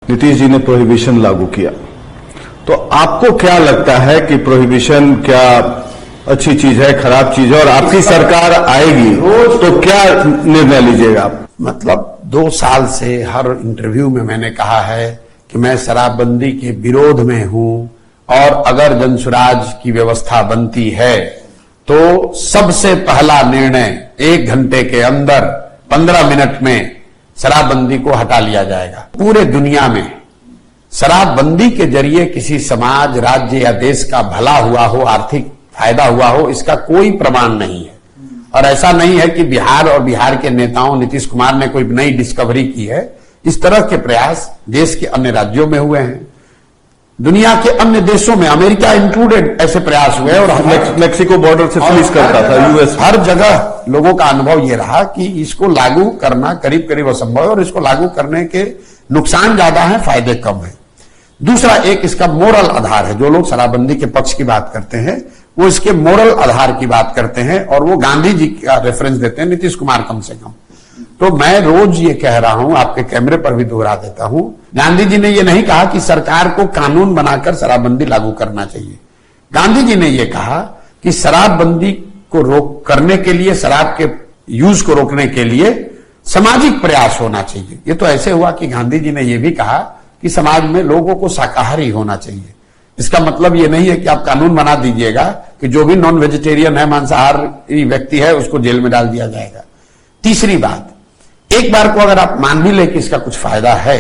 नीतीश जी ने प्रोहिबिशन लागू किया, तो आपको क्या लगता है कि प्रोहिबिशन क्या अच्छी चीज है, खराब चीज है, और आपकी सरकार आएगी तो क्या निर्णय लीजिएगा आप? मतलब 2 साल से हर इंटरव्यू में मैंने कहा है कि मैं शराबबंदी के विरोध में हूं, और अगर जनसुराज की व्यवस्था बनती है तो सबसे पहला निर्णय 1 घंटे के अंदर 15 मिनट में शराबबंदी को हटा लिया जाएगा। पूरे दुनिया में शराबबंदी के जरिए किसी समाज, राज्य या देश का भला हुआ हो, आर्थिक फायदा हुआ हो, इसका कोई प्रमाण नहीं है। और ऐसा नहीं है कि बिहार और बिहार के नेताओं, नीतीश कुमार ने कोई नई डिस्कवरी की है। इस तरह के प्रयास देश के अन्य राज्यों में हुए हैं, दुनिया के अन्य देशों में, अमेरिका इंक्लूडेड, ऐसे प्रयास हुए। और मेक्सिको बॉर्डर से पुलिस करता था, यूएस, हर जगह लोगों का अनुभव यह रहा कि इसको लागू करना करीब करीब असंभव है, और इसको लागू करने के नुकसान ज्यादा है, फायदे कम है। दूसरा, एक इसका मोरल आधार है। जो लोग शराबबंदी के पक्ष की बात करते हैं वो इसके मोरल आधार की बात करते हैं, और वो गांधी जी का रेफरेंस देते हैं, नीतीश कुमार कम से कम। तो मैं रोज ये कह रहा हूं, आपके कैमरे पर भी दोहरा देता हूं, गांधी जी ने ये नहीं कहा कि सरकार को कानून बनाकर शराबबंदी लागू करना चाहिए। गांधी जी ने ये कहा कि शराबबंदी को रोक करने के लिए, शराब के यूज को रोकने के लिए सामाजिक प्रयास होना चाहिए। ये तो ऐसे हुआ कि गांधी जी ने यह भी कहा कि समाज में लोगों को शाकाहारी होना चाहिए। इसका मतलब ये नहीं है कि आप कानून बना दीजिएगा कि जो भी नॉन वेजिटेरियन है, मांसाहारी व्यक्ति है, उसको जेल में डाल दिया जाएगा। तीसरी बात, एक बार को अगर आप मान भी ले कि इसका कुछ फायदा है,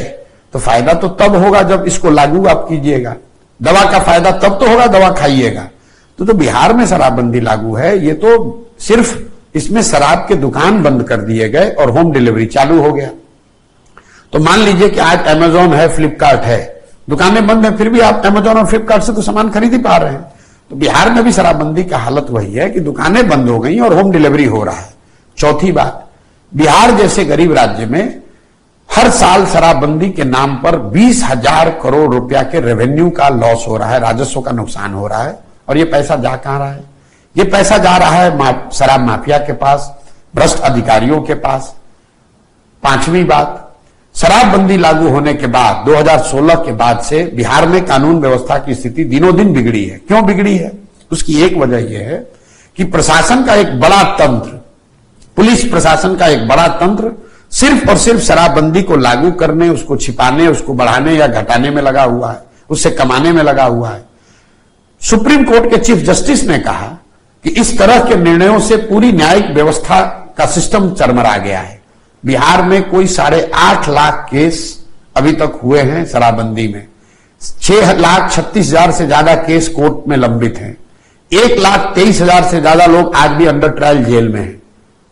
तो फायदा तो तब होगा जब इसको लागू आप कीजिएगा। दवा का फायदा तब तो होगा, दवा खाइएगा। तो बिहार में शराबबंदी लागू है, ये तो सिर्फ इसमें शराब के दुकान बंद कर दिए गए और होम डिलीवरी चालू हो गया। तो मान लीजिए कि आज अमेजॉन है, फ्लिपकार्ट है, दुकानें बंद है, फिर भी आप अमेजॉन और फ्लिपकार्ट से तो सामान खरीद ही पा रहे हैं। तो बिहार में भी शराबबंदी का हालत वही है कि दुकानें बंद हो गई और होम डिलीवरी हो रहा है। चौथी बात, बिहार जैसे गरीब राज्य में हर साल शराबबंदी के नाम पर 20,000 करोड़ रुपया के रेवेन्यू का लॉस हो रहा है, राजस्व का नुकसान हो रहा है। और ये पैसा जा कहां रहा है? ये पैसा जा रहा है शराब माफिया के पास, भ्रष्ट अधिकारियों के पास। पांचवी बात, शराबबंदी लागू होने के बाद 2016 के बाद से बिहार में कानून व्यवस्था की स्थिति दिनों दिन बिगड़ी है। क्यों बिगड़ी है? उसकी एक वजह यह है कि प्रशासन का एक बड़ा तंत्र, पुलिस प्रशासन का एक बड़ा तंत्र सिर्फ और सिर्फ शराबबंदी को लागू करने, उसको छिपाने, उसको बढ़ाने या घटाने में लगा हुआ है, उससे कमाने में लगा हुआ है। सुप्रीम कोर्ट के चीफ जस्टिस ने कहा कि इस तरह के निर्णयों से पूरी न्यायिक व्यवस्था का सिस्टम चरमरा गया है। बिहार में कोई 8.5 लाख केस अभी तक हुए हैं शराबबंदी में। 6,36,000 से ज्यादा केस कोर्ट में लंबित हैं। 1,23,000 से ज्यादा लोग आज भी अंडर ट्रायल जेल में हैं।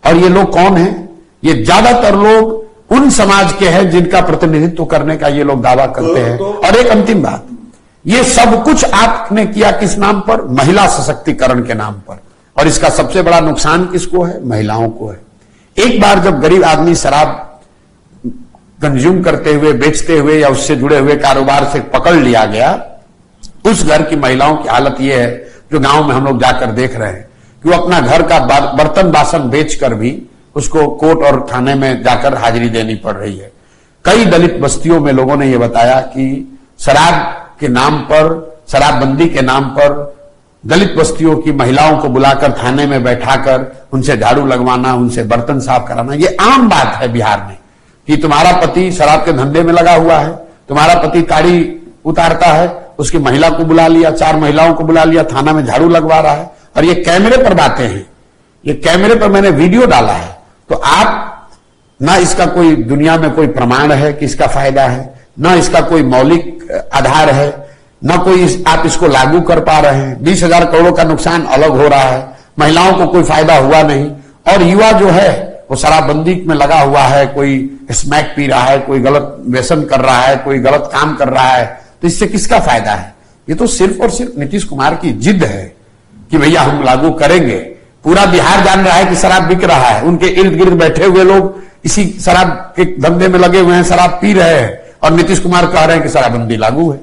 और ये लोग कौन हैं? ये ज्यादातर लोग उन समाज के हैं जिनका प्रतिनिधित्व करने का ये लोग दावा करते हैं। और एक अंतिम बात, ये सब कुछ आपने किया किस नाम पर? महिला सशक्तिकरण के नाम पर। और इसका सबसे बड़ा नुकसान किसको है? महिलाओं को है। एक बार जब गरीब आदमी शराब कंज्यूम करते हुए, बेचते हुए या उससे जुड़े हुए कारोबार से पकड़ लिया गया, उस घर की महिलाओं की हालत यह है, जो गांव में हम लोग जाकर देख रहे हैं, कि वो अपना घर का बर्तन बासन बेचकर भी उसको कोर्ट और थाने में जाकर हाजिरी देनी पड़ रही है। कई दलित बस्तियों में लोगों ने यह बताया कि शराब के नाम पर, शराबबंदी के नाम पर दलित बस्तियों की महिलाओं को बुलाकर थाने में बैठाकर उनसे झाड़ू लगवाना, उनसे बर्तन साफ कराना, ये आम बात है बिहार में। कि तुम्हारा पति शराब के धंधे में लगा हुआ है, तुम्हारा पति ताड़ी उतारता है, उसकी महिला को बुला लिया, 4 महिलाओं को बुला लिया, थाना में झाड़ू लगवा रहा है। और ये कैमरे पर बातें हैं, ये कैमरे पर मैंने वीडियो डाला है। तो आप ना इसका कोई दुनिया में कोई प्रमाण है कि इसका फायदा है, ना इसका कोई मौलिक आधार है, ना कोई आप इसको लागू कर पा रहे हैं। 20,000 करोड़ का नुकसान अलग हो रहा है, महिलाओं को कोई फायदा हुआ नहीं। और युवा जो है वो शराबबंदी में लगा हुआ है, कोई स्मैक पी रहा है, कोई गलत व्यसन कर रहा है, कोई गलत काम कर रहा है। तो इससे किसका फायदा है? ये तो सिर्फ और सिर्फ नीतीश कुमार की जिद है कि भैया हम लागू करेंगे। पूरा बिहार जान रहा है कि शराब बिक रहा है, उनके इर्द गिर्द बैठे हुए लोग इसी शराब के धंधे में लगे हुए हैं, शराब पी रहे हैं, और नीतीश कुमार कह रहे हैं कि शराबबंदी लागू है।